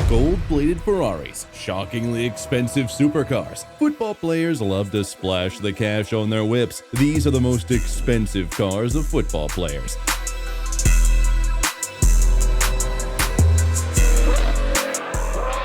Gold-plated Ferraris, shockingly expensive supercars. Football players love to splash the cash on their whips. These are the most expensive cars of football players.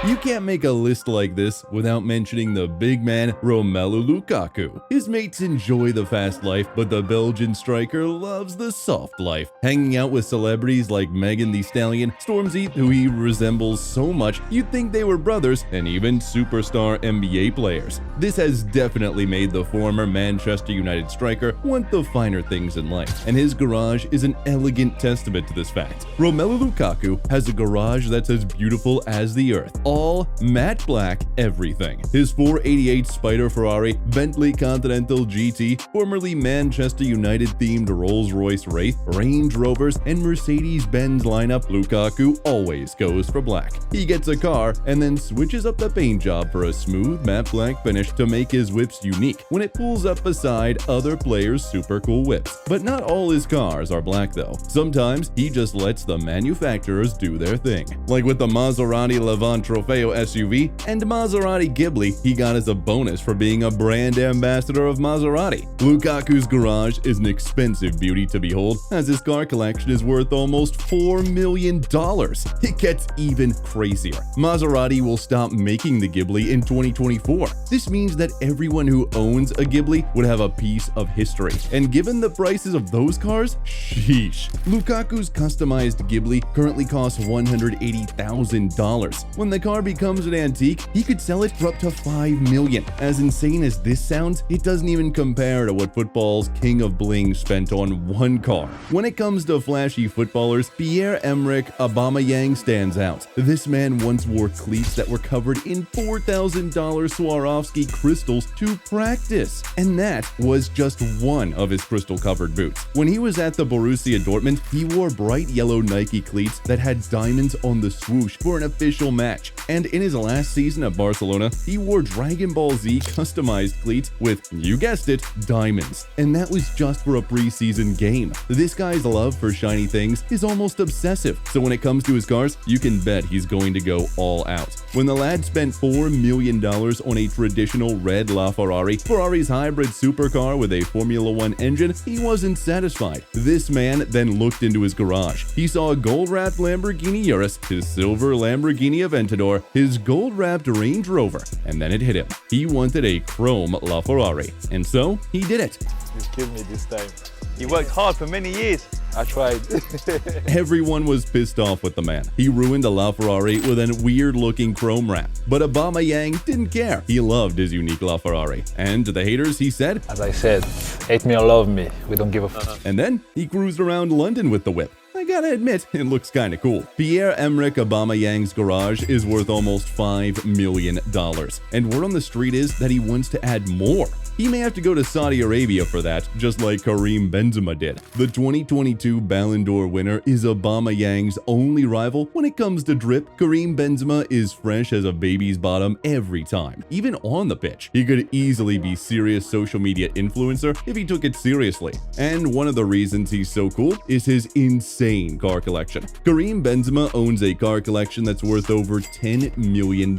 You can't make a list like this without mentioning the big man Romelu Lukaku. His mates enjoy the fast life, but the Belgian striker loves the soft life, hanging out with celebrities like Megan Thee Stallion, Stormzy, who he resembles so much you'd think they were brothers, and even superstar NBA players. This has definitely made the former Manchester United striker want the finer things in life, and his garage is an elegant testament to this fact. Romelu Lukaku has a garage that's as beautiful as the earth. All matte black everything. His 488 Spider Ferrari, Bentley Continental GT, formerly Manchester United themed Rolls-Royce Wraith, Range Rovers, and Mercedes-Benz lineup, Lukaku always goes for black. He gets a car and then switches up the paint job for a smooth matte black finish to make his whips unique when it pulls up beside other players' super cool whips. But not all his cars are black though. Sometimes he just lets the manufacturers do their thing. Like with the Maserati Levant Trofeo SUV and Maserati Ghibli he got as a bonus for being a brand ambassador of Maserati. Lukaku's garage is an expensive beauty to behold, as his car collection is worth almost $4 million. It gets even crazier. Maserati will stop making the Ghibli in 2024. This means that everyone who owns a Ghibli would have a piece of history. And given the prices of those cars, sheesh. Lukaku's customized Ghibli currently costs $180,000. When the car becomes an antique, he could sell it for up to $5 million. As insane as this sounds, it doesn't even compare to what football's king of bling spent on one car. When it comes to flashy footballers, Pierre-Emerick Aubameyang stands out. This man once wore cleats that were covered in $4,000 Swarovski crystals to practice. And that was just one of his crystal-covered boots. When he was at the Borussia Dortmund, he wore bright yellow Nike cleats that had diamonds on the swoosh for an official match. And in his last season at Barcelona, he wore Dragon Ball Z customized cleats with, you guessed it, diamonds. And that was just for a preseason game. This guy's love for shiny things is almost obsessive, so when it comes to his cars, you can bet he's going to go all out. When the lad spent $4 million on a traditional red LaFerrari, Ferrari's hybrid supercar with a Formula One engine, he wasn't satisfied. This man then looked into his garage. He saw a gold-wrapped Lamborghini Urus, his silver Lamborghini Aventador, his gold-wrapped Range Rover, and then it hit him. He wanted a chrome LaFerrari, and so he did it. You killed me this time. You worked hard for many years. I tried. Everyone was pissed off with the man. He ruined a LaFerrari with a weird-looking chrome wrap. But Aubameyang didn't care. He loved his unique LaFerrari. And to the haters, he said, As I said, hate me or love me, we don't give a fuck. And then he cruised around London with the whip. I gotta admit, it looks kinda cool. Pierre-Emerick Aubameyang's garage is worth almost $5 million. And word on the street is that he wants to add more. He may have to go to Saudi Arabia for that, just like Karim Benzema did. The 2022 Ballon d'Or winner is Aubameyang's only rival when it comes to drip. Karim Benzema is fresh as a baby's bottom every time, even on the pitch. He could easily be serious social media influencer if he took it seriously. And one of the reasons he's so cool is his insane car collection. Karim Benzema owns a car collection that's worth over $10 million.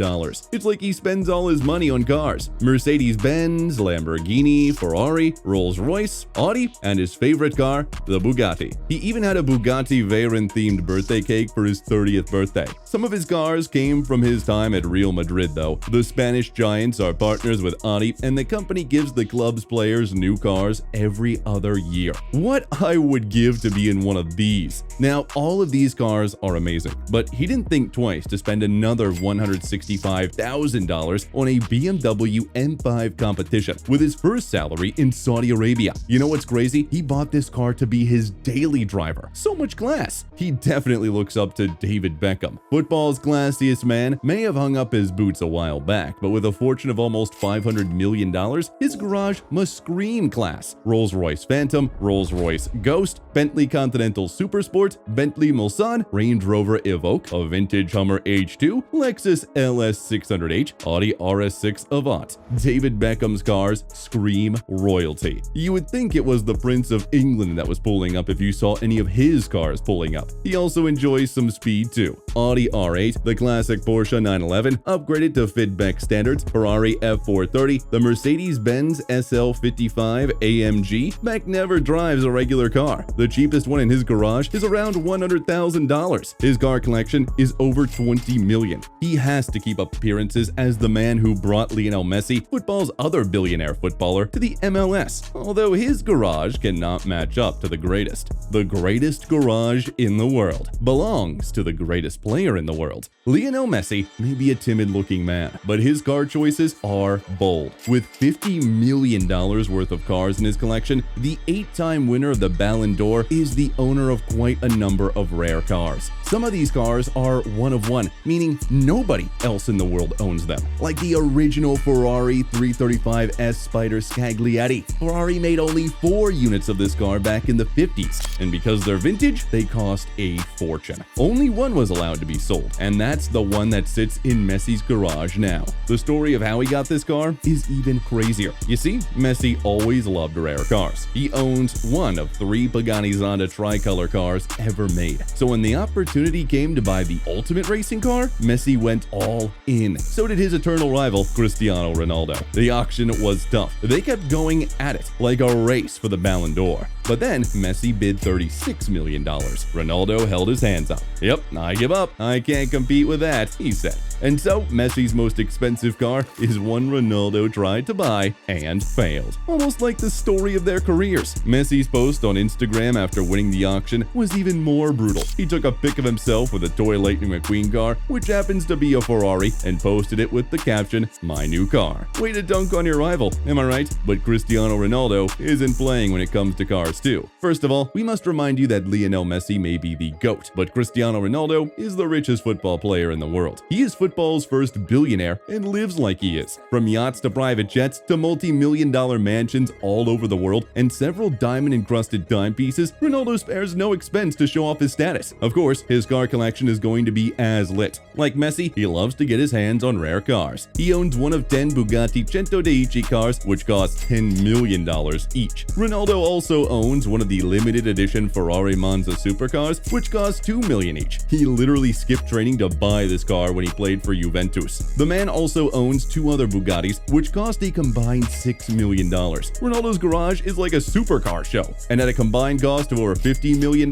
It's like he spends all his money on cars. Mercedes-Benz, Lamborghini, Ferrari, Rolls-Royce, Audi, and his favorite car, the Bugatti. He even had a Bugatti Veyron-themed birthday cake for his 30th birthday. Some of his cars came from his time at Real Madrid though. The Spanish Giants are partners with Audi, and the company gives the club's players new cars every other year. What I would give to be in one of these. Now, all of these cars are amazing, but he didn't think twice to spend another $165,000 on a BMW M5 competition with his first salary in Saudi Arabia. You know what's crazy? He bought this car to be his daily driver. So much class. He definitely looks up to David Beckham. Football's classiest man may have hung up his boots a while back, but with a fortune of almost $500 million, his garage must scream class. Rolls-Royce Phantom, Rolls-Royce Ghost, Bentley Continental Supersport, Bentley Mulsanne, Range Rover Evoque, a vintage Hummer H2, Lexus LS600H, Audi RS6 Avant. David Beckham's cars cars scream royalty. You would think it was the Prince of England that was pulling up if you saw any of his cars pulling up. He also enjoys some speed too. Audi R8, the classic Porsche 911, upgraded to fit Beck standards, Ferrari F430, the Mercedes-Benz SL55 AMG. Beck never drives a regular car. The cheapest one in his garage is around $100,000. His car collection is over 20 million. He has to keep up appearances as the man who brought Lionel Messi, football's other billionaire footballer, to the MLS, although his garage cannot match up to the greatest. The greatest garage in the world belongs to the greatest player in the world. Lionel Messi may be a timid-looking man, but his car choices are bold. With $50 million worth of cars in his collection, the 8-time winner of the Ballon d'Or is the owner of quite a number of rare cars. Some of these cars are one of one, meaning nobody else in the world owns them, like the original Ferrari 335S Spider Scaglietti. Ferrari made only 4 units of this car back in the 50s, and because they're vintage, they cost a fortune. Only one was allowed to be sold, and that's the one that sits in Messi's garage now. The story of how he got this car is even crazier. You see, Messi always loved rare cars. He owns one of 3 Pagani Zonda tricolor cars ever made. So when the opportunity came to buy the ultimate racing car, Messi went all in. So did his eternal rival, Cristiano Ronaldo. The auction was tough. They kept going at it, like a race for the Ballon d'Or. But then, Messi bid $36 million. Ronaldo held his hands up. "Yep, I give up. I can't compete with that," he said. And so, Messi's most expensive car is one Ronaldo tried to buy and failed. Almost like the story of their careers. Messi's post on Instagram after winning the auction was even more brutal. He took a pic of himself with a toy Lightning McQueen car, which happens to be a Ferrari, and posted it with the caption, "My new car." Way to dunk on your rival, am I right? But Cristiano Ronaldo isn't playing when it comes to cars too. First of all, we must remind you that Lionel Messi may be the GOAT, but Cristiano Ronaldo is the richest football player in the world. He is football's first billionaire and lives like he is. From yachts to private jets to multi-million-dollar mansions all over the world and several diamond-encrusted timepieces, Ronaldo spares no expense to show off his status. Of course, his car collection is going to be as lit. Like Messi, he loves to get his hands on rare cars. He owns one of 10 Bugatti Centodieci cars, which cost $10 million each. Ronaldo also owns one of the limited edition Ferrari Monza supercars, which cost $2 million each. He literally skipped training to buy this car when he played for Juventus. The man also owns 2 other Bugattis, which cost a combined $6 million. Ronaldo's garage is like a supercar show, and at a combined cost of over $50 million,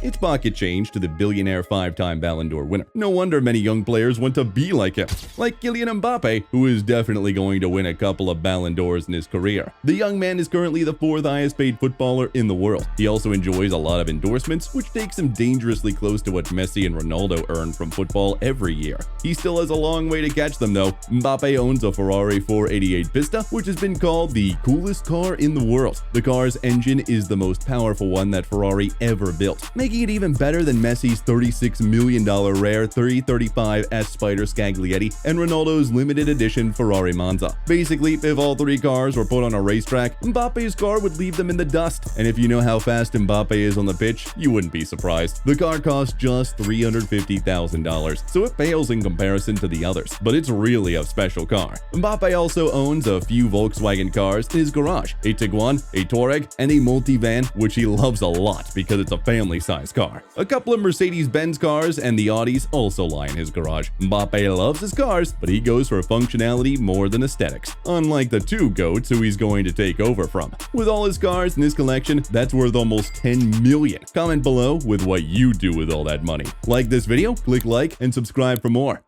it's pocket change to the billionaire 5-time Ballon d'Or winner. No wonder many young players want to be like him, like Kylian Mbappe, who is definitely going to win a couple of Ballon d'Ors in his career. The young man is currently the 4th highest paid footballer in the world. He also enjoys a lot of endorsements, which takes him dangerously close to what Messi and Ronaldo earn from football every year. He still has a long way to catch them though. Mbappe owns a Ferrari 488 Pista, which has been called the coolest car in the world. The car's engine is the most powerful one that Ferrari ever built, making it even better than Messi's $36 million rare 335S Spider Scaglietti and Ronaldo's limited edition Ferrari Monza. Basically, if all 3 cars were put on a racetrack, Mbappe's car would leave them in the dust. And if you know how fast Mbappe is on the pitch, you wouldn't be surprised. The car costs just $350,000, so it pales in comparison to the others, but it's really a special car. Mbappe also owns a few Volkswagen cars in his garage, a Tiguan, a Touareg, and a multivan, which he loves a lot because it's a family-sized car. A couple of Mercedes-Benz cars and the Audis also lie in his garage. Mbappe loves his cars, but he goes for functionality more than aesthetics, unlike the 2 GOATs who he's going to take over from. With all his cars in his collection, that's worth almost $10 million. Comment below with what you do with all that money. Like this video, click like, and subscribe for more.